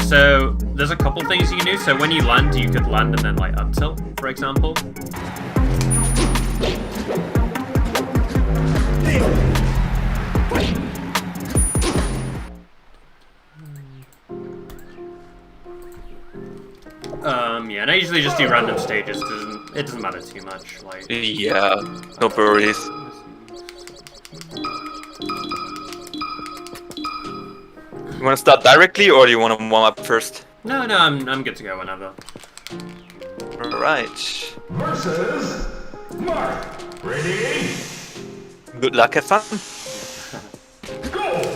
So there's a couple things you can do. So when you land, you could land and then like up tilt, for example. Yeah, and I usually just do random stages because it doesn't matter too much. Like, yeah, no worries. You want to start directly, or do you want to warm up first? No, I'm good to go whenever. All right. Versus Mark. Ready? Good luck, have fun. Go!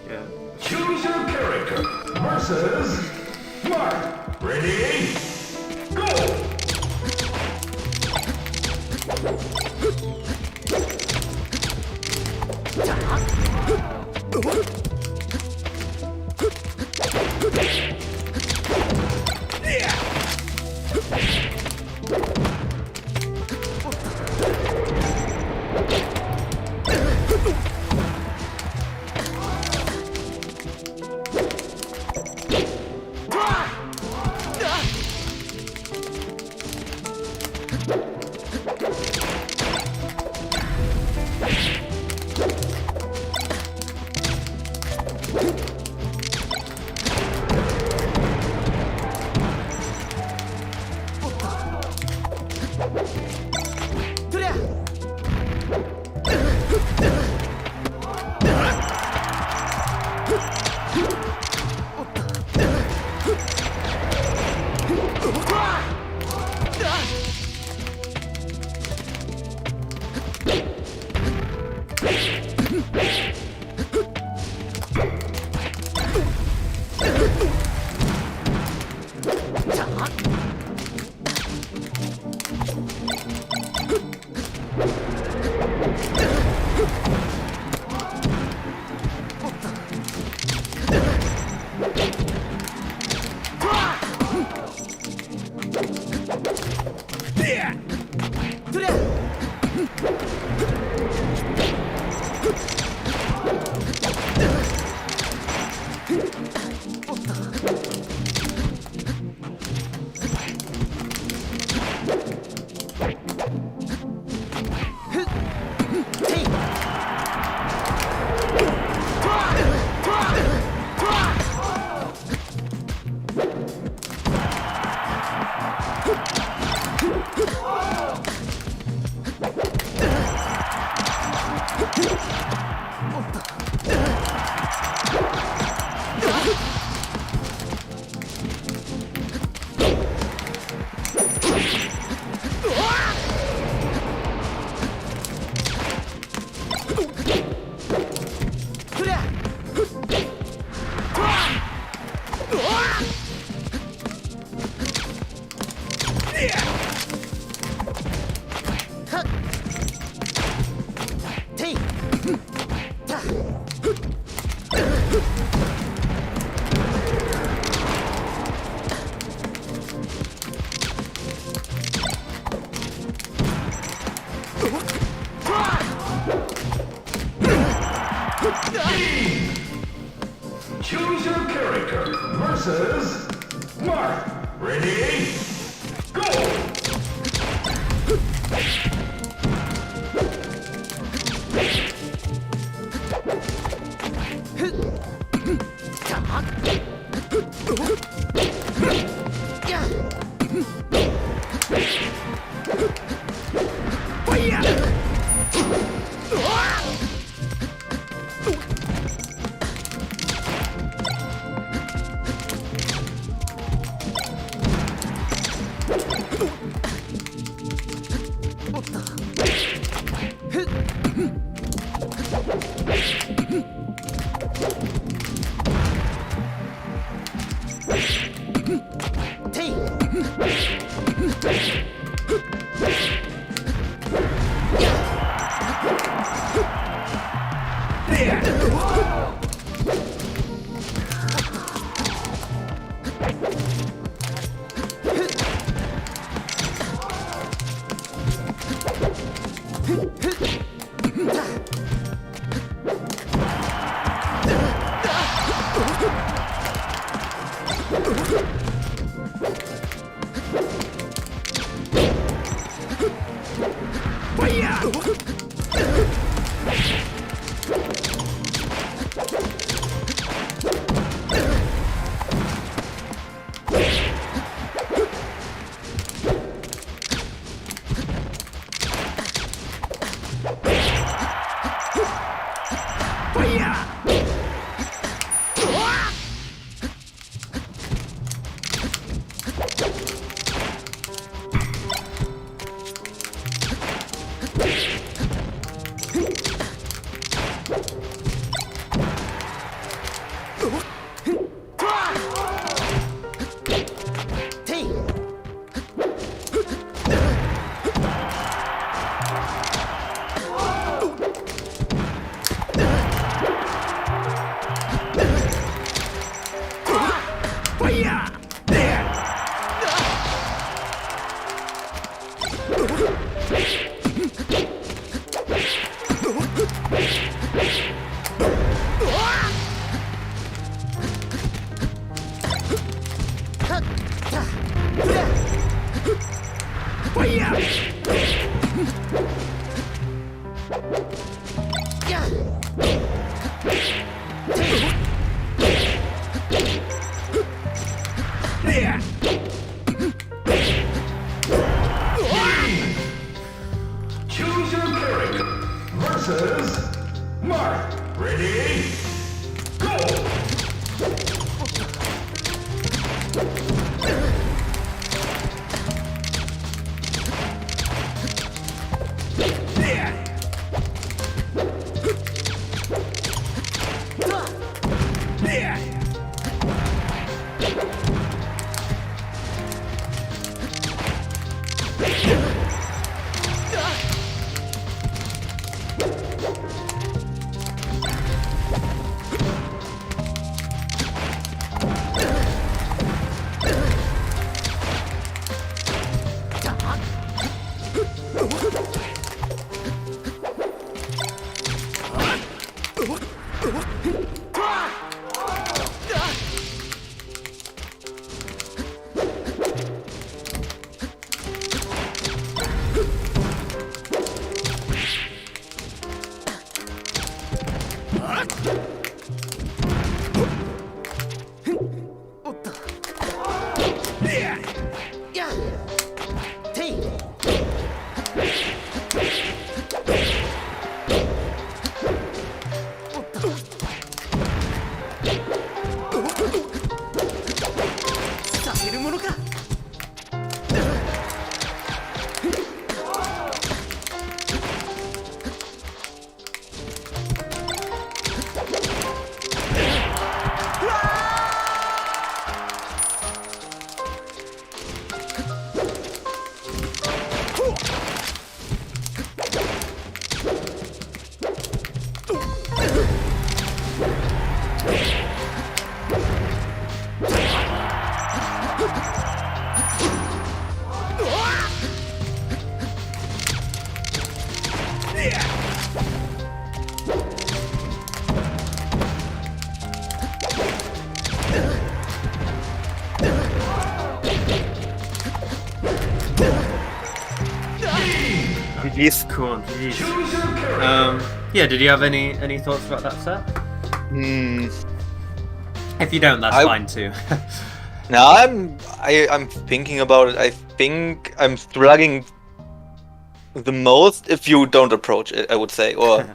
Yeah. Choose your character versus Mark. Ready? Go! Choose your character versus Mark. Ready? Go! Choose your character versus Mark. Ready? Go! please. Cool. Jeez. Choose your character. Yeah. Did you have any thoughts about that set? Hmm. If you don't, that's fine too. Now I'm thinking about it. I think I'm struggling the most if you don't approach it, I would say, or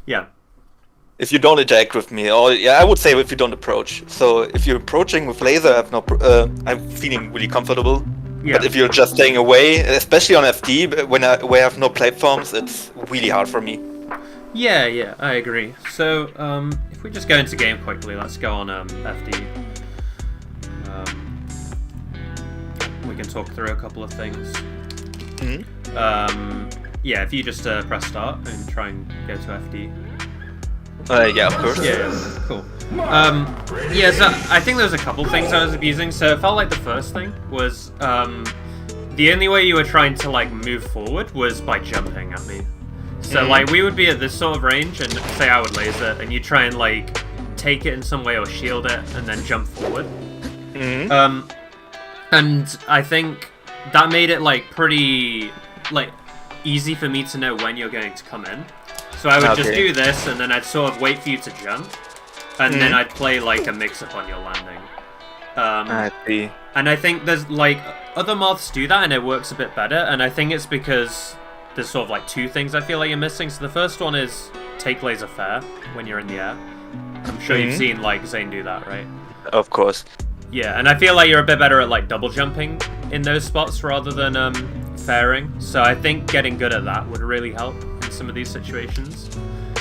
Yeah. if you don't attack with me, or yeah, I would say if you don't approach. So if you're approaching with laser, I'm feeling really comfortable. Yeah. But if you're just staying away, especially on FD, where I have no platforms, it's really hard for me. Yeah, I agree. So, if we just go into game quickly, let's go on FD. We can talk through a couple of things. Yeah, if you just press start and try and go to FD. Yeah, of course. Yeah, cool. Yeah, so I think there was a couple things I was abusing. So it felt like the first thing was the only way you were trying to like move forward was by jumping at me. So like we would be at this sort of range, and say I would laser, and you try and like take it in some way or shield it, and then jump forward. And I think that made it like pretty like easy for me to know when you're going to come in. So I would just do this, and then I'd sort of wait for you to jump, and then I'd play like a mix-up on your landing. I see. And I think there's like other moths do that, and it works a bit better. And I think it's because there's sort of like two things I feel like you're missing. So the first one is take laser fair when you're in the air. I'm sure you've seen like Zane do that, right? Of course. Yeah, and I feel like you're a bit better at like double jumping in those spots rather than fairing. So I think getting good at that would really help in some of these situations.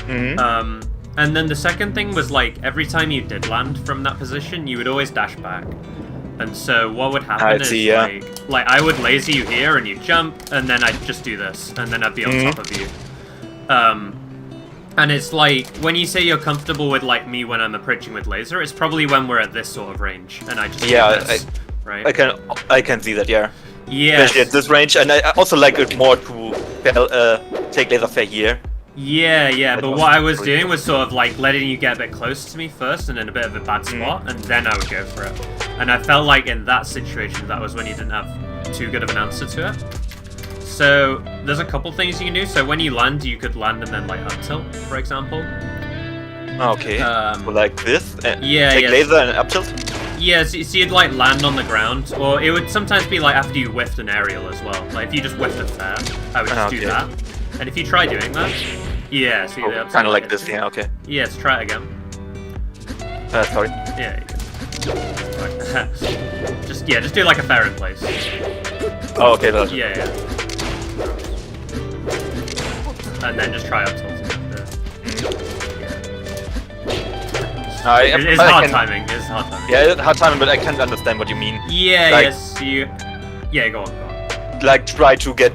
And then the second thing was like every time you did land from that position, you would always dash back. And so what would happen is like I would laser you here and you jump, and then I'd just do this, and then I'd be on top of you. And it's like when you say you're comfortable with like me when I'm approaching with laser, it's probably when we're at this sort of range, and I just do this, right? I can see that, yeah. Yeah. Especially at this range, and I also like it more to take laser fair here. Yeah, but what I was doing was sort of like letting you get a bit close to me first and in a bit of a bad spot, and then I would go for it. And I felt like in that situation, that was when you didn't have too good of an answer to it. So there's a couple things you can do. So when you land, you could land and then like up tilt, for example. Okay, so like this? And yeah, take laser and up tilt? Yeah, so you'd like land on the ground, or it would sometimes be like after you whiffed an aerial as well. Like if you just whiffed a fair, I would just do that. And if you try doing that, yeah, see, kind of like this, yeah, okay. Yeah, let's try it again. Sorry. Yeah, you can. just do like a fair in place. Oh, okay, that's Yeah. And then just try up tilting after. It's hard timing. It's hard timing. Yeah, it's hard timing, but I can't understand what you mean. Yeah, like, yes, you. Yeah, go on. Like, try to get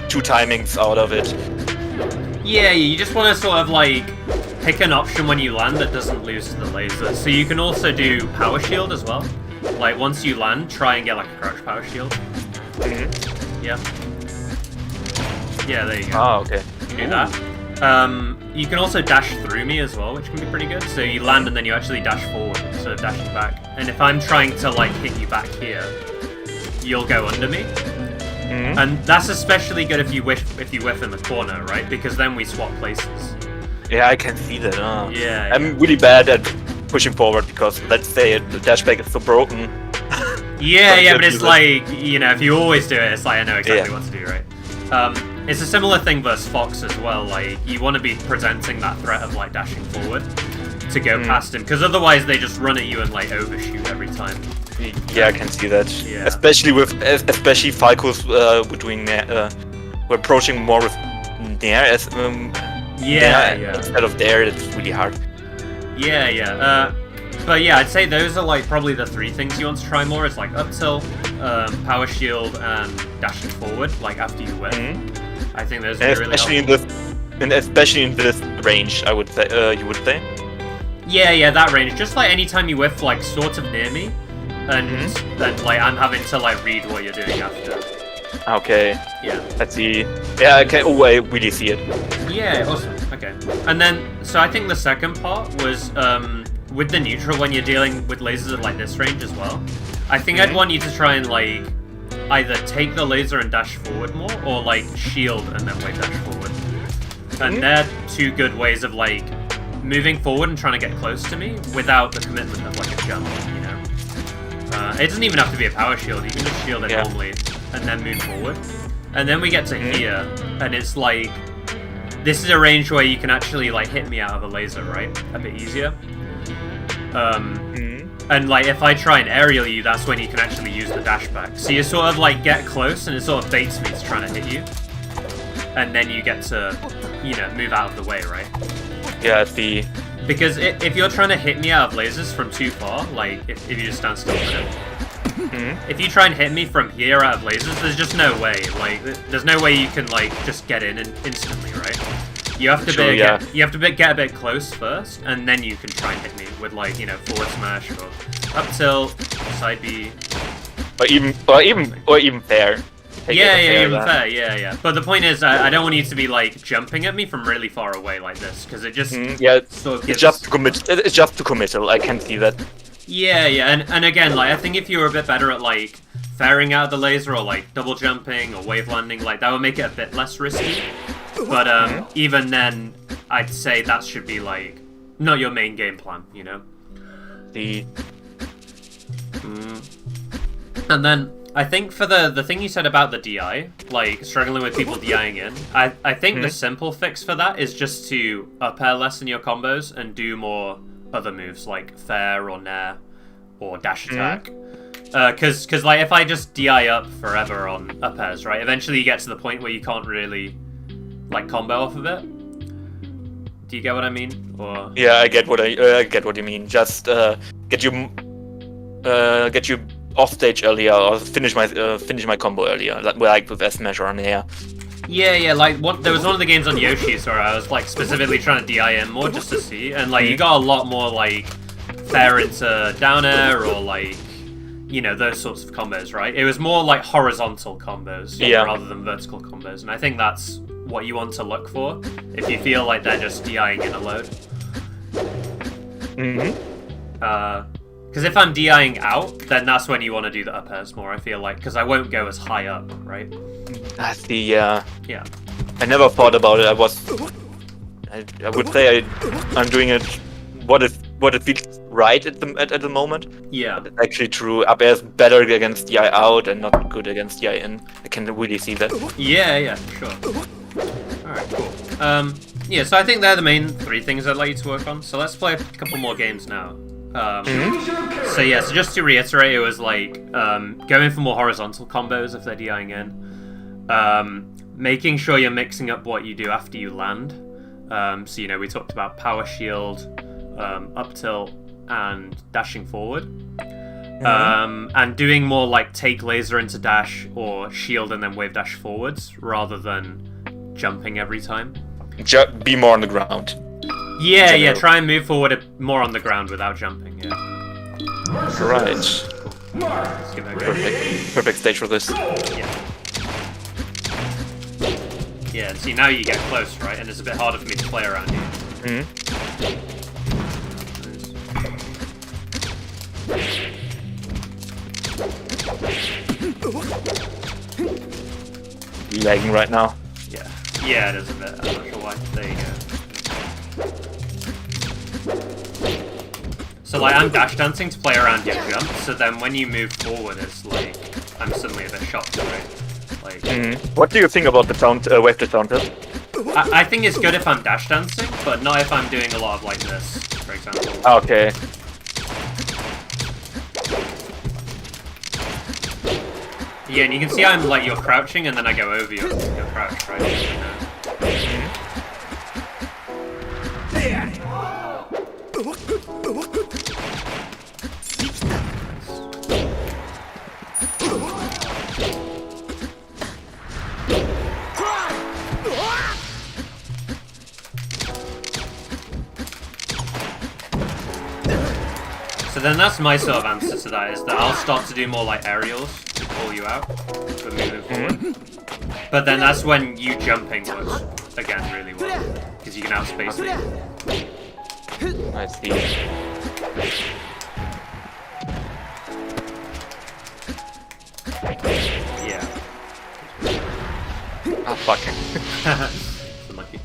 two timings out of it. Yeah, you just want to sort of like pick an option when you land that doesn't lose to the laser. So you can also do power shield as well. Like once you land, try and get like a crouch power shield. Yeah. Yeah, there you go. Oh, okay. You can do that. You can also dash through me as well, which can be pretty good. So you land and then you actually dash forward instead of dashing back. And if I'm trying to like hit you back here, you'll go under me. And that's especially good if you whiff in the corner, right? Because then we swap places. Yeah, I can see that. Yeah. I'm really bad at pushing forward because let's say the dashback is so broken. Yeah, but it's like, you know, if you always do it, it's like I know exactly what to do, right? It's a similar thing versus Fox as well. Like you want to be presenting that threat of like dashing forward to go past him, because otherwise they just run at you and like overshoot every time. Yeah, I can see that. Yeah. Especially Falcos, we're doing we're approaching more with Nair as instead of there. It's really hard. Yeah. But yeah, I'd say those are like probably the three things you want to try more. Is like up tilt, power shield, and dashing forward. Like after you win. I think those are really helpful. Especially in this range, I would say. You would say. Yeah, that range. Just like anytime you whiff, like sort of near me, and then like I'm having to like read what you're doing after. Okay. Yeah. Let's see. Yeah, I can. Oh, I really see it. Yeah, awesome. Okay. And then, so I think the second part was with the neutral when you're dealing with lasers at like this range as well. I think I'd want you to try and like either take the laser and dash forward more, or like shield and then wave dash forward. And they're two good ways of like moving forward and trying to get close to me without the commitment of like a jump, you know? It doesn't even have to be a power shield, you can just shield it normally and then move forward. And then we get to here, and it's like, this is a range where you can actually like hit me out of a laser, right? A bit easier. And like if I try and aerial you, that's when you can actually use the dash back. So you sort of like get close and it sort of baits me to trying to hit you. And then you get to, you know, move out of the way, right? Yeah, I see. Because if you're trying to hit me out of lasers from too far, like if you just stand still a minute, if you try and hit me from here out of lasers, there's just no way. Like, there's no way you can like just get in instantly, right? You have to get a bit close first, and then you can try and hit me with like, you know, forward smash or up tilt, side B, or even fair. Yeah. But the point is, I don't want you to be like jumping at me from really far away like this, because it just sort of gives... It's just too committal. I can see that. Yeah, and again, like I think if you were a bit better at like fairing out the laser or like double jumping or wave landing, like that would make it a bit less risky. But even then, I'd say that should be like not your main game plan, you know. And then I think for the thing you said about the DI, like struggling with people DIing in, I think the simple fix for that is just to up air less in your combos and do more other moves like fair or nair or dash attack. Because like if I just DI up forever on up airs, right, eventually you get to the point where you can't really like combo off of it. Do you get what I mean? Or yeah, I get what you mean. Just get you off stage earlier or finish my combo earlier, like with S smash or nair. Yeah, like there was one of the games on Yoshi's where I was like specifically trying to DI in more just to see, and like you got a lot more like fair into down air or like, you know, those sorts of combos, right? It was more like horizontal combos rather than vertical combos, and I think that's what you want to look for if you feel like they're just DIing in a load. Because if I'm DIing out, then that's when you want to do the up airs more, I feel like, because I won't go as high up, right? I see, yeah. Yeah. I never thought about it. I would say I'm doing it what it feels right at the moment. Yeah. But it's actually true. Up air is better against DI out and not good against DI in. I can really see that. Yeah, sure. Alright, cool. Yeah, so I think they're the main three things I'd like you to work on. So let's play a couple more games now. So yeah, so just to reiterate, it was like going for more horizontal combos if they're DIing in. Making sure you're mixing up what you do after you land. So, you know, we talked about power shield, up tilt, and dashing forward. And doing more like take laser into dash or shield and then wave dash forwards rather than jumping every time. Be more on the ground. Yeah, try and move forward more on the ground without jumping, yeah. Right. Cool. Let's give it a go. Perfect stage for this. Yeah, see, now you get close, right? And it's a bit harder for me to play around you. Lagging right now. Yeah, it is a bit. I'm not sure why. There you go. So like I'm dash dancing to play around your jump, so then when you move forward, it's like I'm suddenly a bit shocked, right? Like. What do you think about the wave to counter? I think it's good if I'm dash dancing, but not if I'm doing a lot of like this, for example. Okay. Yeah, and you can see I'm like you're crouching, and then I go over your crouch, right? So then that's my sort of answer to that, is that I'll start to do more like aerials to pull you out for moving forward. But then that's when you jumping works, again, really well, because you can outspace me. I see. Fucking. Unlucky.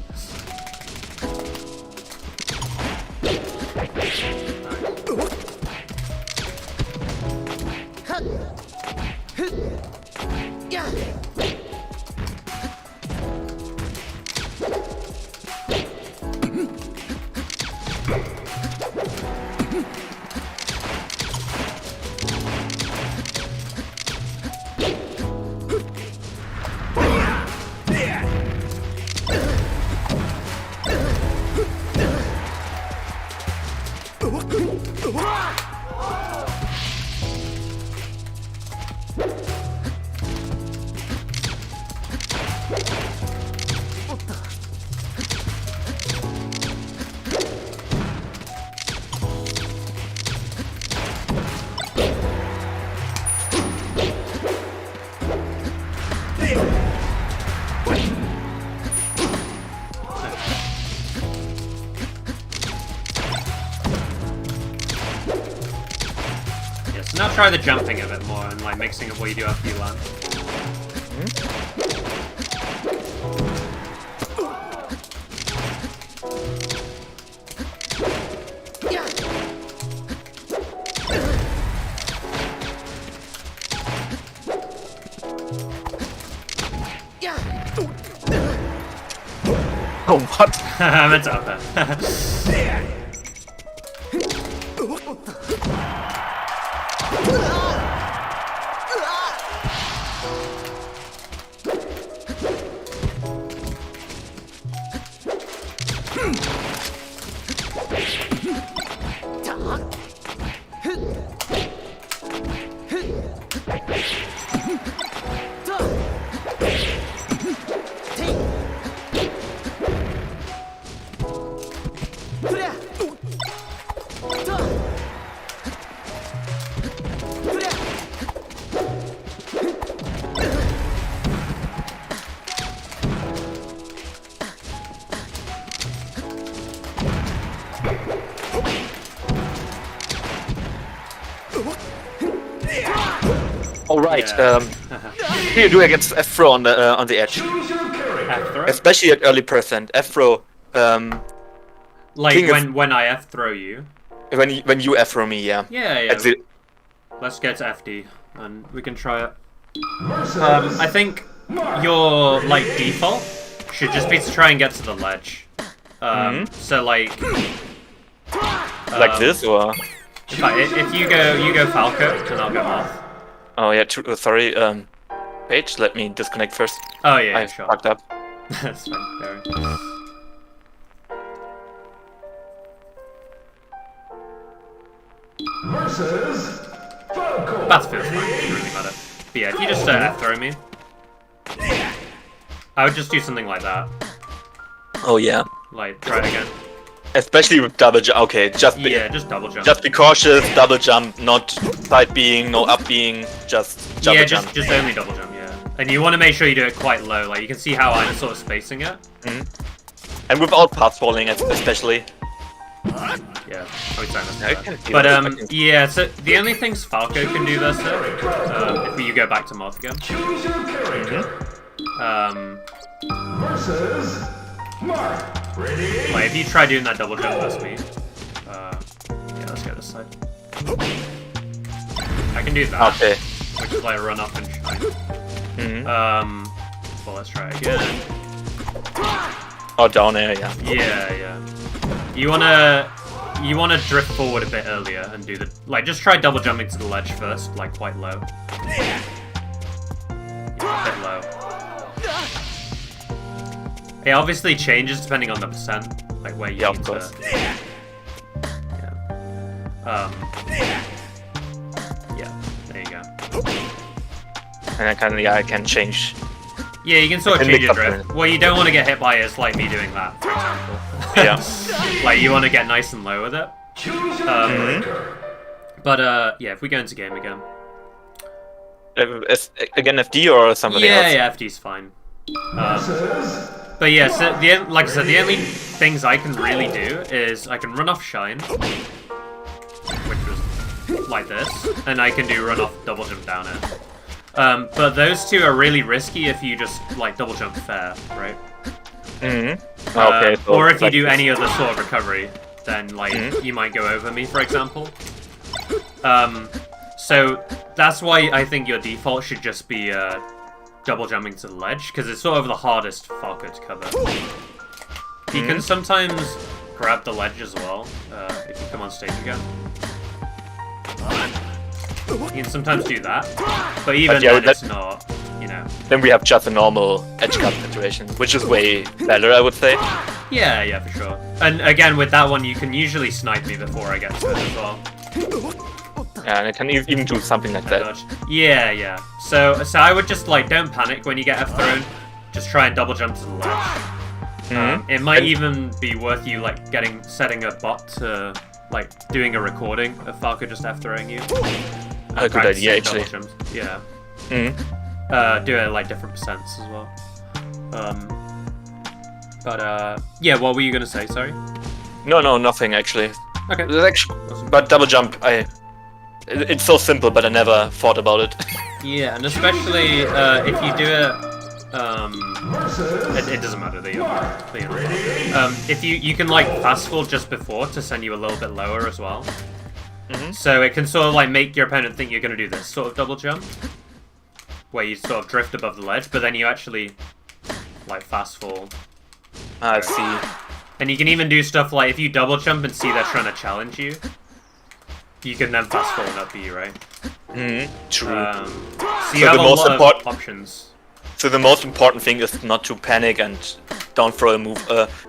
Now try the jumping a bit more and like mixing up what you do after you land. Oh, what? I meant to up that. All right. Yeah. What do you do against F-throw on the edge? Choose your character. F-throw? Especially at early percent. F-throw. Like King when I F-throw you? When you F-throw me, yeah. Yeah, yeah. At the- Let's get to FD and we can try it. Versus I think your like default should just be to try and get to the ledge. So like this, or? in fact, if you go Falco, and I'll go Moth. Oh yeah. Sorry. Paige, let me disconnect first. Oh yeah, I sure. fucked up. That's fine. Very. versus Falco. Battlefield's fine. Doesn't really matter. But yeah, if you just F-throw me, I would just do something like that. Oh yeah. Like try it again. Especially with double jump. Okay, just be, Yeah, just double jump. just be cautious. Double jump, not side being, no up being. Just double Yeah, jump. just only double jump. Yeah, and you want to make sure you do it quite low. Like you can see how I'm sort of spacing it. And without path falling, especially. Yeah, I would say that's I better. can feel But it. yeah. So the only things Falco can do this if you go back to Moth again. Choose your character. Versus Mark. Ready? Like if you try doing that double jump, that's me. Yeah, let's go this side. I can do that, Okay. which is like run up and shine. Well, let's try it again. Oh, down air, yeah. Yeah. You wanna drift forward a bit earlier and do the just try double jumping to the ledge first, like quite low. Yeah, a bit low. It obviously changes depending on the percent, like where you Yeah, need of course. to. Yeah. Yeah. There you go. And I can change. Yeah, you can sort of And change your mix up drift. What you don't want to get hit by is like me doing that, for example. Yeah. Like you want to get nice and low with it. Choose your character. But yeah, if we go into game again. Again, FD or somebody else? Yeah, FD's fine. Versus But yeah, so like I said, the only things I can really do is I can run off Shine, which was like this, and I can do run off double jump down it. But those two are really risky if you just like double jump fair, right? Okay. So Or if you like do this. any other sort of recovery, then like you might go over me, for example. So that's why I think your default should just be double jumping to the ledge, because it's sort of the hardest Falco to cover. You can sometimes grab the ledge as well if you come on stage again. You can sometimes do that, but even yeah, then it's not, you know. Then we have just a normal edge guard situation, which is way better, I would say. Yeah, for sure. And again, with that one, you can usually snipe me before I get to it as well. Yeah, and I can even do something like that. Dodge. Yeah. So I would just like don't panic when you get F thrown. Just try and double jump to the ledge. It might even be worth you like setting a bot to like doing a recording of Falco just F throwing you. A good idea, actually. Jumps. Yeah. Do it at like different percents as well. Yeah. What were you gonna say? Sorry. No, nothing actually. Okay. There's actually, but double jump, it's so simple, but I never thought about it. Yeah, and especially if you do it doesn't matter that you're if you can like fast fall just before to send you a little bit lower as well. So it can sort of like make your opponent think you're going to do this sort of double jump, where you sort of drift above the ledge, but then you actually like fast fall. I see. And you can even do stuff like if you double jump and see they're trying to challenge you, you can then fast fall and up B, right? True. So you have a lot of options. So the most important thing is not to panic and don't throw a move.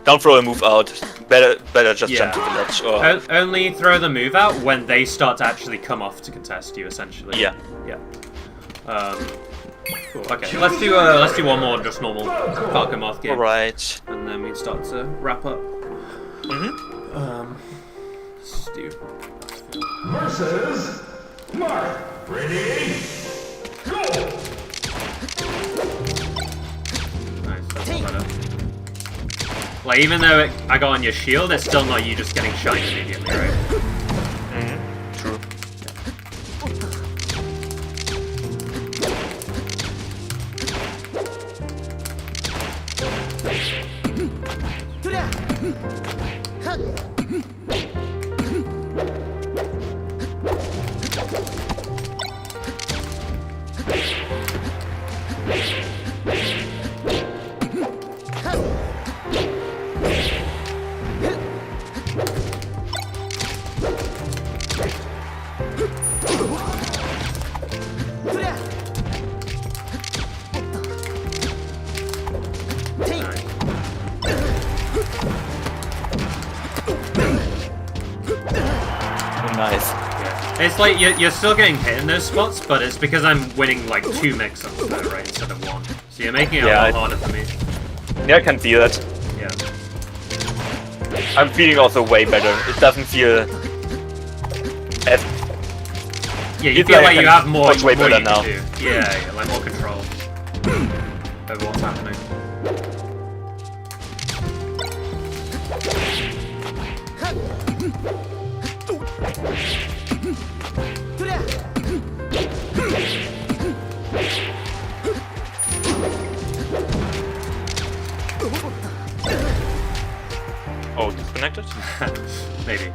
Don't throw a move out. Better just jump to the ledge. Or... Only throw the move out when they start to actually come off to contest you, essentially. Yeah. Cool. Okay, let's do one more just normal Falco Moth game. Alright. And then we start to wrap up. Let's do. Versus Mark. Ready? Go! Nice, that's better. Like, even though I got on your shield, it's still not you just getting shined immediately, right? True. Nice. Yeah. It's like you're still getting hit in those spots, but it's because I'm winning like 2 mix-ups there, right, instead of 1. So you're making it a lot harder for me. Yeah, I can see that. Yeah. I'm feeling also way better. It doesn't feel as... Yeah, you feel like you have more, way more better you now. can do. Yeah, like more control over what's happening. Oh, disconnected? Maybe.